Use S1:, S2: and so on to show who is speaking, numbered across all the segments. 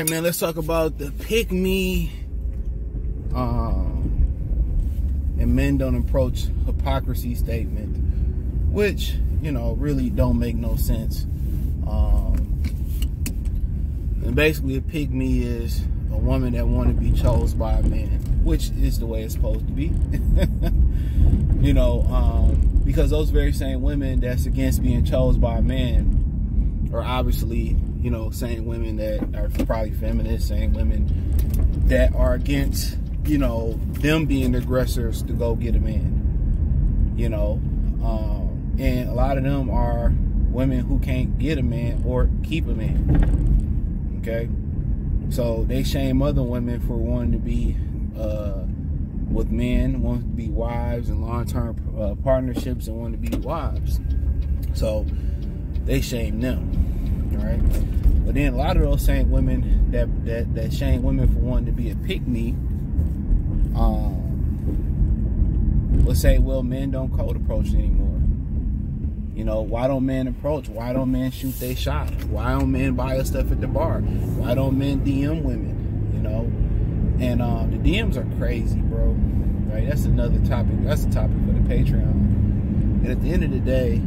S1: right, man, let's talk about the pick me and men don't approach hypocrisy statement, which, you know, really don't make no sense. And basically a pick me is a woman that want to be chose by a man, which is the way it's supposed to be. You know, because those very same women that's against being chose by a man are obviously, you know, same women that are probably feminist, same women that are against, you know, them being the aggressors to go get a man, you know. And a lot of them are women who can't get a man or keep a man, okay? So they shame other women for wanting to be with men, wanting to be wives and long-term partnerships and wanting to be wives. So they shame them, all right? But then a lot of those same women that shame women for wanting to be a pick-me will say, well, men don't cold approach anymore. You know, why don't men approach? Why don't men shoot their shot? Why don't men buy us stuff at the bar? Why don't men DM women? You know? And the DMs are crazy, bro. Right? That's another topic. That's a topic for the Patreon. And at the end of the day,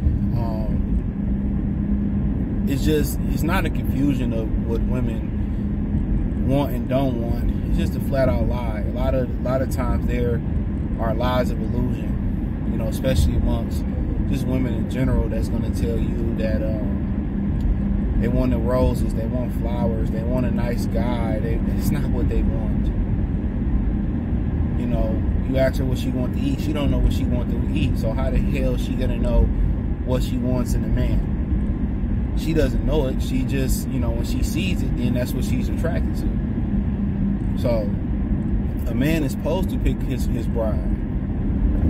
S1: it's not a confusion of what women want and don't want. It's just a flat out lie. A lot of times there are lies of illusion, you know, especially amongst just women in general, that's going to tell you that they want the roses, they want flowers, they want a nice guy. It's not what they want. You know, you ask her what she wants to eat, she don't know what she wants to eat. So how the hell is she going to know what she wants in a man? She doesn't know it. She just, you know, when she sees it, then that's what she's attracted to. So a man is supposed to pick his bride.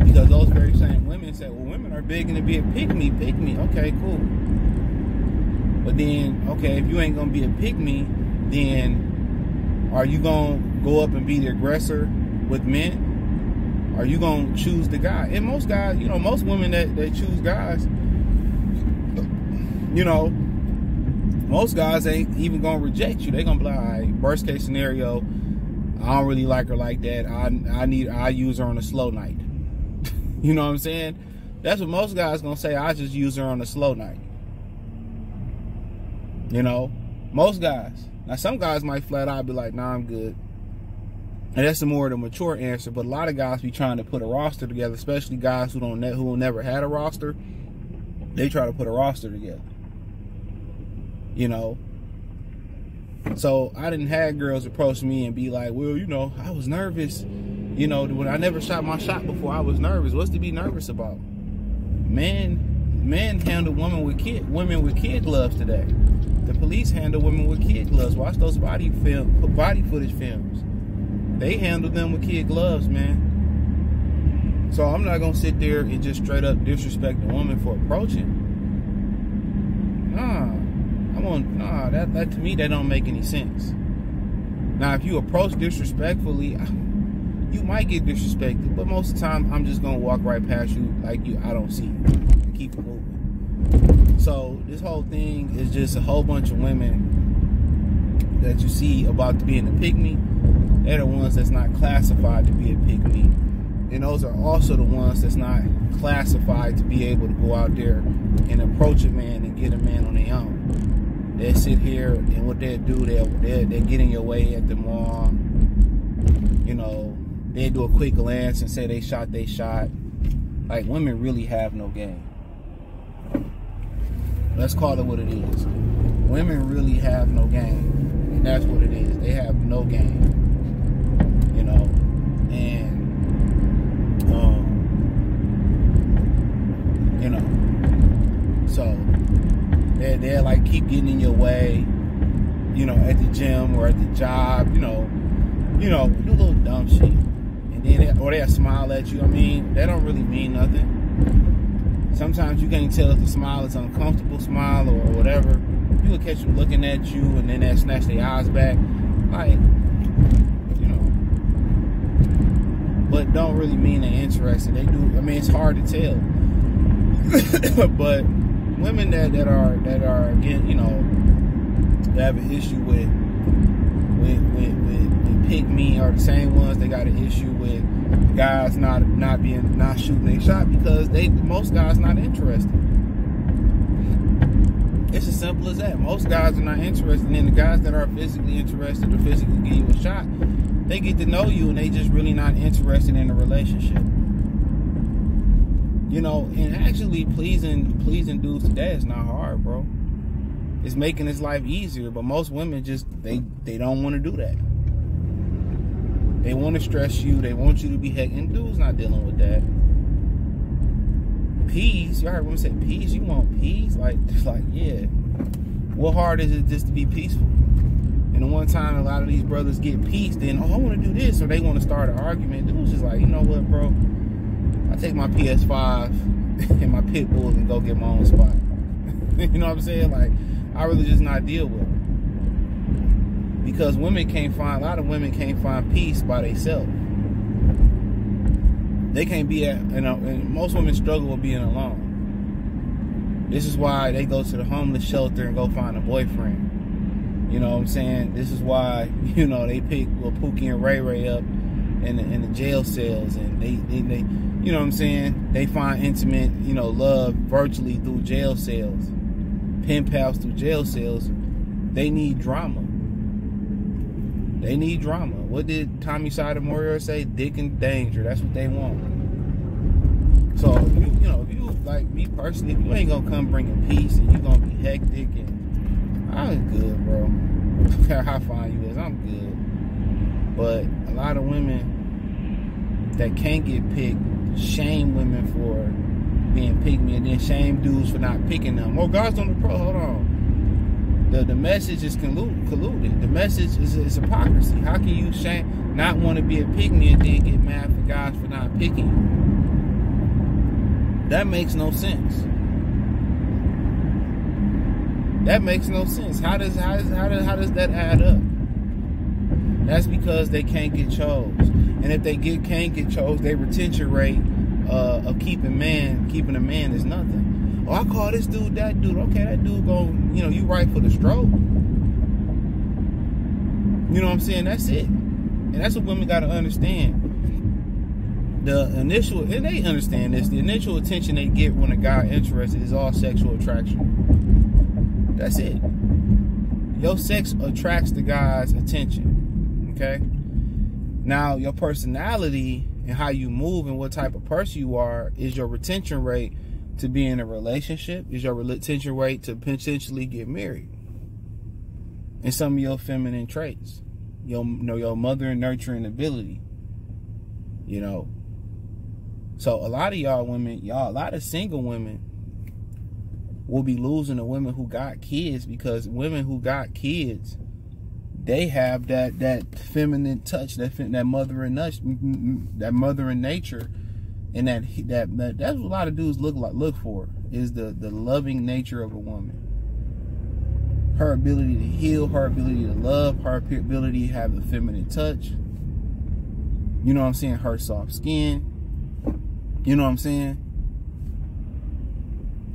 S1: Because those very same women say, well, women are begging to be a pick-me. Okay, cool. But then, okay, if you ain't going to be a pick-me, then are you going to go up and be the aggressor with men? Are you going to choose the guy? And most guys, you know, most women that choose guys, you know, most guys ain't even going to reject you. They're going to be like, all right, worst case scenario, I don't really like her like that. I use her on a slow night. You know what I'm saying? That's what most guys gonna say. I just use her on a slow night. You know, most guys. Now some guys might flat out be like, nah, I'm good. And that's the more the mature answer. But a lot of guys be trying to put a roster together, especially guys who never had a roster. They try to put a roster together. You know. So I didn't have girls approach me and be like, well, you know, I was nervous. You know, when I never shot my shot before, I was nervous. What's to be nervous about? Men handle women with kid gloves today. The police handle women with kid gloves. Watch those body footage films. They handle them with kid gloves, man. So I'm not gonna sit there and just straight up disrespect a woman for approaching. That to me, that don't make any sense. Now, if you approach disrespectfully, you might get disrespected, but most of the time, I'm just gonna walk right past you like I don't see you and keep it moving. So this whole thing is just a whole bunch of women that you see about to be in a pick-me. They're the ones that's not classified to be a pick-me, and those are also the ones that's not classified to be able to go out there and approach a man and get a man on their own. They sit here, and what they do, they get in your way at the mall. You know, they do a quick glance and say they shot their shot. Like, women really have no game. Let's call it what it is. Women really have no game. And that's what it is. They have no game. You know? And, you know. So, they're like keep getting in your way, you know, at the gym or at the job, you know, do a little dumb shit. And then they'll smile at you. I mean, that don't really mean nothing. Sometimes you can't tell if the smile is an uncomfortable smile or whatever. You will catch them looking at you and then they'll snatch their eyes back. Like, you know. But don't really mean they're interested. They do. I mean, it's hard to tell. But women that are again, you know, that have an issue with with pick me are the same ones that got an issue with guys not shooting their shot because most guys not interested. It's as simple as that. Most guys are not interested, and the guys that are physically interested or physically give you a shot, they get to know you and they just really not interested in a relationship. You know, and actually pleasing dudes today is not hard, bro. It's making his life easier, but most women just they don't want to do that. They want to stress you, they want you to be heckin'. Dudes not dealing with that. Peace, you heard women say peace, you want peace? Like yeah. What hard is it just to be peaceful? And the one time a lot of these brothers get peace, then I want to do this, or they want to start an argument. Dudes just like, you know what, bro? I take my PS5 and my pit bulls and go get my own spot. You know what I'm saying? Like, I really just not deal with it. Because a lot of women can't find peace by themselves. They can't be and most women struggle with being alone. This is why they go to the homeless shelter and go find a boyfriend. You know what I'm saying? This is why, you know, they pick Pookie and Ray Ray up in the jail cells, and they you know what I'm saying? They find intimate, you know, love virtually through jail cells. Pen pals through jail cells. They need drama. They need drama. What did Tommy Sotomayor say? Dick and danger. That's what they want. So, if you, like me personally, if you ain't gonna come bringing peace and you gonna be hectic, and I'm good, bro. I don't care how fine you is, I'm good. But a lot of women that can't get picked shame women for being pick me, and then shame dudes for not picking them. Oh, guys on the pro. Hold on. The message is colluded. The message is hypocrisy. How can you not want to be a pick me and then get mad for guys for not picking you? That makes no sense. That makes no sense. How does that add up? That's because they can't get chose. And if they can't get chose, their retention rate of keeping a man is nothing. Oh, I call this dude that dude. Okay, that dude you right for the stroke. You know what I'm saying? That's it. And that's what women got to understand. And they understand this, the initial attention they get when a guy interested is all sexual attraction. That's it. Your sex attracts the guy's attention. Okay? Now, your personality and how you move and what type of person you are is your retention rate to be in a relationship, is your retention rate to potentially get married. And some of your feminine traits. Your mother and nurturing ability. You know. So a lot of a lot of single women will be losing to women who got kids, because women who got kids, they have that feminine touch, that mother and nature, and that's what a lot of dudes look for, is the loving nature of a woman. Her ability to heal, her ability to love, her ability to have a feminine touch. You know what I'm saying? Her soft skin. You know what I'm saying?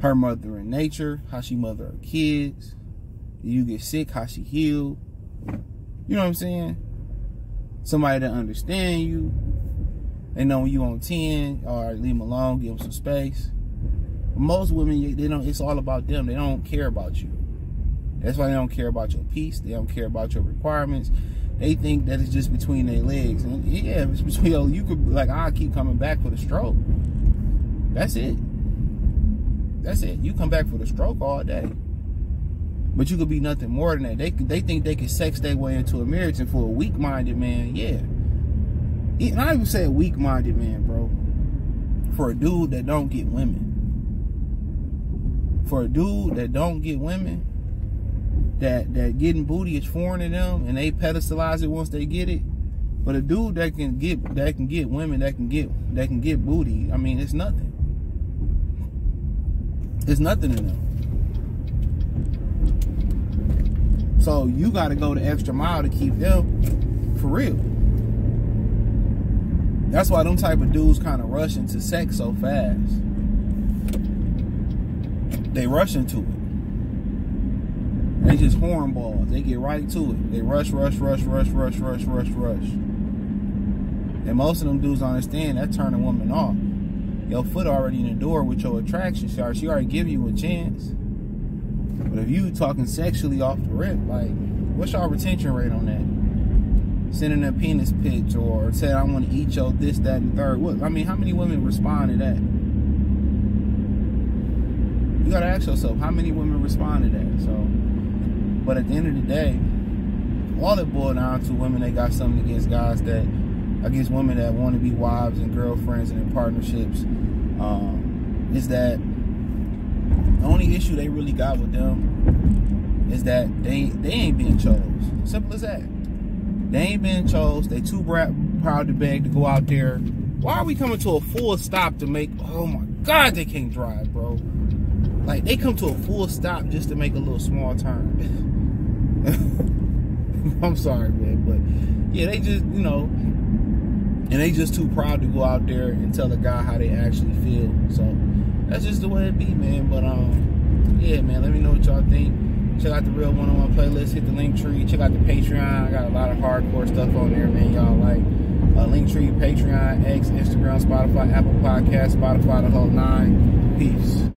S1: Her mother in nature, how she mother her kids. You get sick, how she healed. You know what I'm saying? Somebody that understand you. They know when you on 10, or leave them alone, give them some space. But most women, it's all about them. They don't care about you. That's why they don't care about your peace. They don't care about your requirements. They think that it's just between their legs. And yeah, it's between, you could, like, I'll keep coming back for the stroke. That's it. That's it. You come back for the stroke all day. But you could be nothing more than that. They think they can sex their way into a marriage, and for a weak-minded man, yeah. And I even say a weak-minded man, bro. For a dude that don't get women. For a dude that don't get women, that getting booty is foreign to them, and they pedestalize it once they get it. But a dude that can get women, that can get booty, I mean, it's nothing. It's nothing to them. So you got to go the extra mile to keep them for real. That's why them type of dudes kind of rush into sex so fast. They rush into it. They just hornballs. They get right to it. They rush. And most of them dudes understand that turn a woman off. Your foot already in the door with your attraction. She already give you a chance. But if you talking sexually off the rip, like, what's your retention rate on that? Sending a penis pitch or saying, I want to eat your this, that, and third. What? I mean, how many women respond to that? You gotta ask yourself, how many women respond to that? So, but at the end of the day, all it boils down to women that got something against guys that, against women that want to be wives and girlfriends and in partnerships, is that the only issue they really got with them is that they ain't being chose. Simple as that. They ain't being chose. They too proud to beg to go out there. Why are we coming to a full stop to make, oh my God, they can't drive, bro. Like, they come to a full stop just to make a little small turn. I'm sorry, man, but yeah, they just, you know, and they just too proud to go out there and tell a guy how they actually feel. So that's just the way it be, man. But yeah, man, let me know what y'all think. Check out the Real One-on-One playlist. Hit the Linktree. Check out the Patreon. I got a lot of hardcore stuff on there, man. Y'all like Linktree, Patreon, X, Instagram, Spotify, Apple Podcasts, Spotify, the whole 9. Peace.